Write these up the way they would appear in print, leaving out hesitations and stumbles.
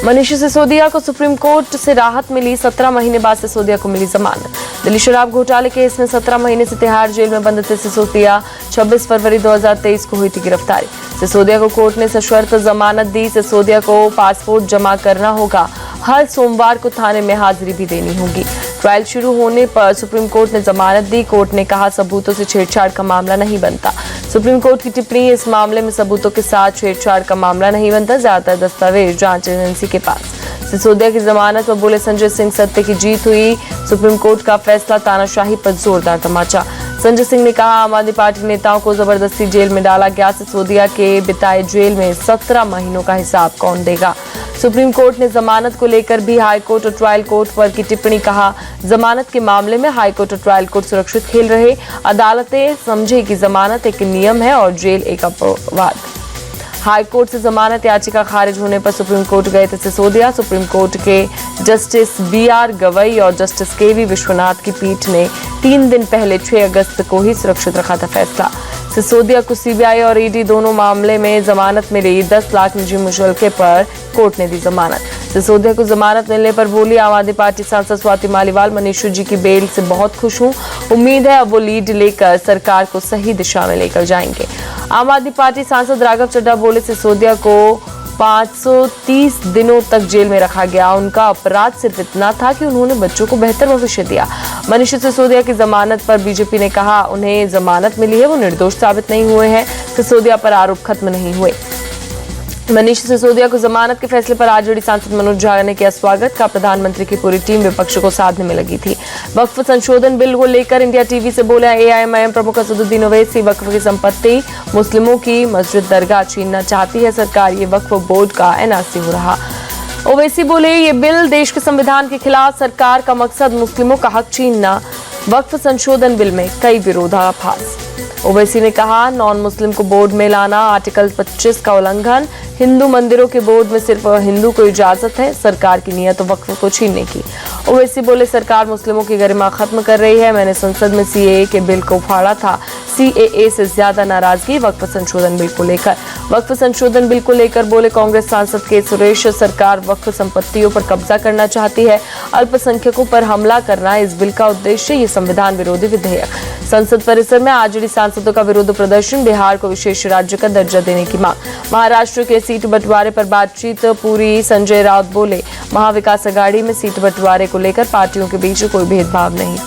मनीष सिसोदिया को supreme court से राहत मिली। 17 महीने बाद सिसोदिया को मिली जमानत। दिल्ली शराब घोटाले केस में 17 महीने से तिहाड़ जेल में बंद थे सिसोदिया। 26 फरवरी 2023 को हुई थी गिरफ्तारी। सिसोदिया को कोर्ट ने सशर्त जमानत दी। सिसोदिया को पासपोर्ट जमा करना होगा। हर सोमवार को थाने में हाजिरी भी देनी होगी। ट्रायल शुरू होने पर सुप्रीम कोर्ट ने जमानत दी। कोर्ट ने कहा सबूतों से छेड़छाड़ का मामला नहीं बनता। सुप्रीम कोर्ट की टिप्पणी, इस मामले में सबूतों के साथ छेड़छाड़ का मामला नहीं बनता। ज्यादातर दस्तावेज जांच एजेंसी के पास। सिसोदिया की जमानत पर बोले संजय सिंह, सत्य की जीत हुई। सुप्रीम कोर्ट का फैसला, तानाशाही पर जोरदार तमाचा। संजय सिंह ने कहा आम आदमी पार्टी नेताओं को जबरदस्ती जेल में डाला गया। सिसोदिया के बिताए जेल में 17 महीनों का हिसाब कौन देगा। सुप्रीम कोर्ट ने जमानत को लेकर भी हाई कोर्ट और ट्रायल कोर्ट पर की टिप्पणी, कहा जमानत के मामले में हाई कोर्ट और ट्रायल कोर्ट सुरक्षित खेल रहे। अदालतें समझे कि जमानत एक नियम है और जेल एक अपवाद। हाई कोर्ट से जमानत याचिका खारिज होने पर सुप्रीम कोर्ट गए थे सिसोदिया। सुप्रीम कोर्ट के जस्टिस BR गवई और जस्टिस KV विश्वनाथ की पीठ ने 3 दिन पहले 6 अगस्त को ही सुरक्षित रखा था फैसला। सिसोदिया को CBI और ED दोनों मामले में जमानत मिली। 10 लाख निजी मुचलके पर कोर्ट ने दी जमानत। सिसोदिया को जमानत मिलने पर बोली आम आदमी पार्टी सांसद स्वाति मालीवाल, मनीष जी की बेल से बहुत खुश हूं। उम्मीद है अब वो लीड लेकर सरकार को सही दिशा में लेकर जाएंगे। आम आदमी पार्टी सांसद राघव चड्ढा बोले सिसोदिया को 530 दिनों तक जेल में रखा गया। उनका अपराध सिर्फ इतना था कि उन्होंने बच्चों को बेहतर भविष्य दिया। मनीष सिसोदिया की जमानत पर बीजेपी ने कहा उन्हें जमानत मिली है, वो निर्दोष साबित नहीं हुए हैं। सिसोदिया पर आरोप खत्म नहीं हुए। मनीष सिसोदिया को जमानत के फैसले पर आरजेडी सांसद मनोज झा ने किया स्वागत। का प्रधानमंत्री की पूरी टीम विपक्ष को साधने में लगी थी। वक्फ संशोधन बिल को लेकर इंडिया टीवी से बोला AIMIM प्रमुख असदुद्दीन ओवैसी, वक्फ की संपत्ति मुस्लिमों की मस्जिद दरगाह छीनना चाहती है सरकार, ये वक्फ बोर्ड का NRC हो रहा। ओवैसी बोले ये बिल देश के संविधान के खिलाफ, सरकार का मकसद मुस्लिमों का हक छीनना। वक्फ संशोधन बिल में कई विरोधाभास। ओवैसी ने कहा नॉन मुस्लिम को बोर्ड में लाना आर्टिकल 25 का उल्लंघन। हिंदू मंदिरों के बोर्ड में सिर्फ हिंदू को इजाजत है, सरकार की नीयत तो वक्फ को छीनने की। ओवैसी बोले सरकार मुस्लिमों की गरिमा खत्म कर रही है। मैंने संसद में CAA के बिल को फाड़ा था। CAA से ज्यादा नाराजगी वक्फ संशोधन बिल को लेकर। वक्फ संशोधन बिल को लेकर बोले कांग्रेस सांसद के सुरेश, सरकार वक्फ संपत्तियों पर कब्जा करना चाहती है। अल्पसंख्यकों पर हमला करना इस बिल का उद्देश्य। ये संविधान विरोधी विधेयक। संसद परिसर में आरजेडी सांसदों का विरोध प्रदर्शन। बिहार को विशेष राज्य का दर्जा देने की मांग। महाराष्ट्र के सीट बंटवारे पर बातचीत पूरी। संजय राउत बोले महाविकास आघाड़ी में सीट बंटवारे को लेकर पार्टियों के बीच कोई भेदभाव नहीं।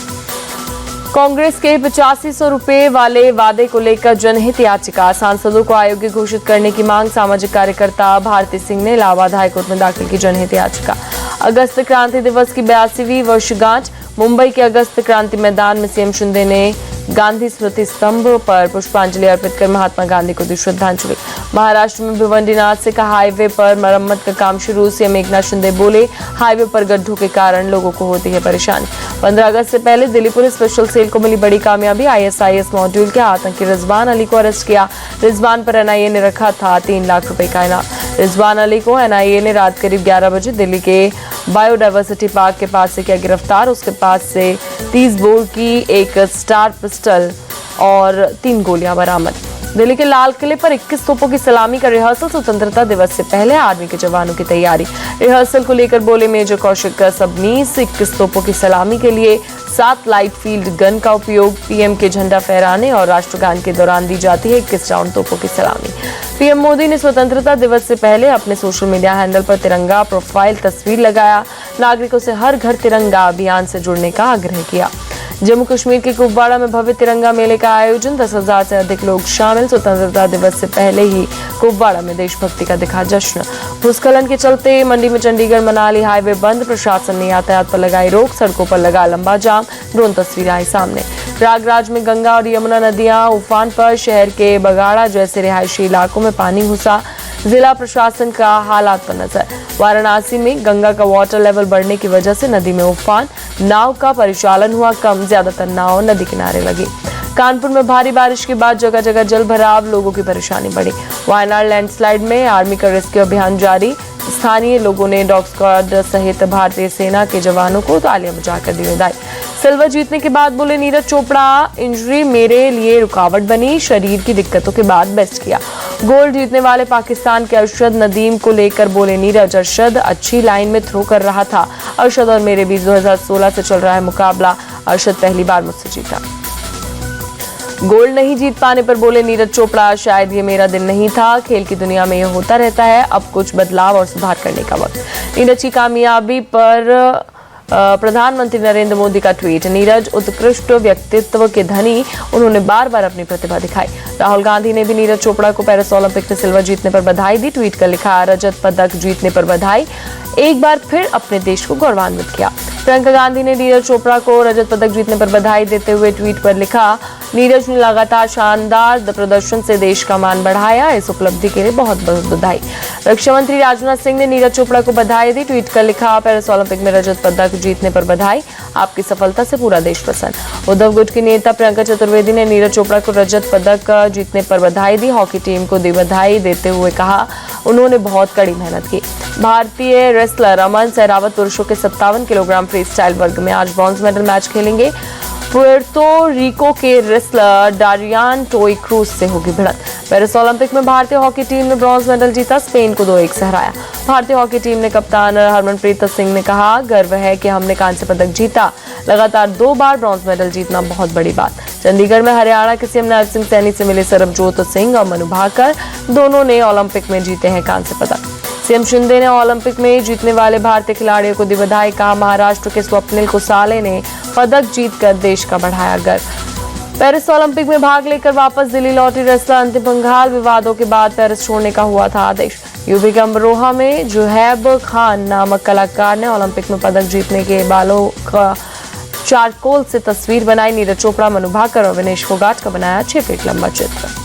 कांग्रेस के 8500 रुपए वाले वादे को लेकर जनहित याचिका। सांसदों को अयोग्य घोषित करने की मांग। सामाजिक कार्यकर्ता भारती सिंह ने इलाहाबाद हाईकोर्ट में दाखिल की जनहित याचिका। अगस्त क्रांति दिवस की 82वीं वर्षगांठ। मुंबई के अगस्त क्रांति मैदान में CM शिंदे ने गांधी स्मृति स्तंभ पर पुष्पांजलि अर्पित कर महात्मा गांधी को दी श्रद्धांजलि। महाराष्ट्र में भिवंडीनाथ से हाईवे पर मरम्मत का काम शुरू। CM एकनाथ शिंदे बोले हाईवे पर गड्ढों के कारण लोगों को होती है परेशानी। 15 अगस्त से पहले दिल्ली पुलिस स्पेशल सेल को मिली बड़ी कामयाबी। ISIS मॉड्यूल के आतंकी रिजवान अली को अरेस्ट किया। रिजवान पर NIA ने रखा था 3 लाख रुपए का इनाम। रिजवान अली को NIA ने रात करीब 11 बजे दिल्ली के बायोडायवर्सिटी पार्क के पास से किया गिरफ्तार। उसके पास से 30 बोर की एक स्टार पिस्टल और 3 गोलियां बरामद। दिल्ली के लाल किले पर 21 तोपों की सलामी का रिहर्सल। स्वतंत्रता दिवस से पहले आर्मी के जवानों की तैयारी। रिहर्सल को लेकर बोले मेजर कौशिक सबनीस। 21 तोपों की सलामी के लिए 7 लाइट फील्ड गन का उपयोग। PM के झंडा फहराने और राष्ट्रगान के दौरान दी जाती है 21 राउंड तोपों की सलामी। PM मोदी ने स्वतंत्रता दिवस से पहले अपने सोशल मीडिया हैंडल पर तिरंगा प्रोफाइल तस्वीर लगाया। नागरिकों से हर घर तिरंगा अभियान से जुड़ने का आग्रह किया। जम्मू कश्मीर के कुपवाड़ा में भव्य तिरंगा मेले का आयोजन। 10,000 से अधिक लोग शामिल। स्वतंत्रता दिवस से पहले ही कुपवाड़ा में देशभक्ति का दिखा जश्न। भूस्खलन के चलते मंडी में चंडीगढ़ मनाली हाईवे बंद। प्रशासन ने यातायात पर लगाई रोक। सड़कों पर लगा लंबा जाम। ड्रोन तस्वीरें आई सामने। प्रयागराज में गंगा और यमुना नदियां उफान पर। शहर के बगाड़ा जैसे रिहायशी इलाकों में पानी घुसा। जिला प्रशासन का हालात पर नजर। वाराणसी में गंगा का वाटर लेवल बढ़ने की वजह से नदी में उफान। नाव का परिचालन हुआ कम। ज्यादातर नाव नदी किनारे लगी। कानपुर में भारी बारिश के बाद जगह जगह जल भराव। लोगों की परेशानी बढ़ी। वायनाड लैंडस्लाइड में आर्मी का रेस्क्यू अभियान जारी। स्थानीय लोगों ने डॉग स्क्वाड सहित भारतीय सेना के जवानों को तालियां बजाकर दी विदाई। सिल्वर जीतने के बाद बोले नीरज चोपड़ा, इंजरी मेरे लिए रुकावट बनी, शरीर की दिक्कतों के बाद बेस्ट किया। गोल्ड जीतने वाले पाकिस्तान के अरशद नदीम को लेकर बोले नीरज, अरशद अच्छी लाइन में थ्रो कर रहा था। अरशद और मेरे बीच 2016 से चल रहा है मुकाबला, अरशद पहली बार मुझसे जीता। गोल्ड नहीं जीत पाने पर बोले नीरज चोपड़ा, शायद ये मेरा दिन नहीं था, खेल की दुनिया में ये होता रहता है, अब कुछ बदलाव और सुधार करने का वक्त। नीरज की कामयाबी पर प्रधानमंत्री नरेंद्र मोदी का ट्वीट, नीरज उत्कृष्ट व्यक्तित्व के धनी, उन्होंने बार बार अपनी प्रतिभा दिखाई। राहुल गांधी ने भी नीरज चोपड़ा को पेरिस ओलंपिक में सिल्वर जीतने पर बधाई दी। ट्वीट कर लिखा, रजत पदक जीतने पर बधाई, एक बार फिर अपने देश को गौरवान्वित किया। प्रियंका गांधी ने नीरज चोपड़ा को रजत पदक जीतने पर बधाई देते हुए ट्वीट पर लिखा, नीरज ने लगातार शानदार प्रदर्शन से देश का मान बढ़ाया, इस उपलब्धि के लिए बहुत बहुत बधाई। रक्षा मंत्री राजनाथ सिंह ने नीरज चोपड़ा को बधाई दी। ट्वीट कर लिखा, पेरिस ओलंपिक में रजत पदक जीतने पर बधाई, आपकी सफलता से पूरा देश प्रसन्न। उद्धव गुट की नेता प्रियंका चतुर्वेदी ने नीरज चोपड़ा को रजत पदक जीतने पर बधाई दी। हॉकी टीम को दी बधाई देते हुए कहा, उन्होंने बहुत कड़ी मेहनत की। भारतीय रेसलर अमन सहरावत पुरुषों के 57 किलोग्राम फ्री स्टाइल वर्ग में आज ब्रॉन्ज मेडल मैच खेलेंगे। पुएर्तो रिको के रेसलर डारियान टोई क्रूज से होगी भिड़ंत। पेरिस ओलंपिक में भारतीय हॉकी टीम ने ब्रॉन्ज मेडल जीता, स्पेन को 2-1 से हराया। भारतीय हॉकी टीम ने कप्तान हरमनप्रीत सिंह ने कहा, गर्व है कि हमने कांस्य पदक जीता, लगातार 2 बार ब्रॉन्ज मेडल जीतना बहुत बड़ी बात। चंडीगढ़ में हरियाणा के सीएम नरसिंह सैनी से मिले सरबजोत सिंह और मनु भाकर, दोनों ने ओलंपिक में जीते हैं कांस्य पदक। सीएम शिंदे ने ओलंपिक में जीतने वाले भारतीय खिलाड़ियों को दी बधाई, कहा महाराष्ट्र के स्वप्निल कुसाले ने पदक जीतकर देश का बढ़ाया गर्व। पेरिस ओलंपिक में भाग लेकर वापस दिल्ली लौटी रेसलर अंतिम पंघाल, विवादों के बाद पेरिस छोड़ने का हुआ था आदेश। यूपी के अमरोहा में जुहैब खान नामक कलाकार ने ओलंपिक में पदक जीतने के बालों का चारकोल से तस्वीर बनाई। नीरज चोपड़ा, मनु भाकर और विनेश फोगाट का बनाया 6 फीट लंबा चित्र।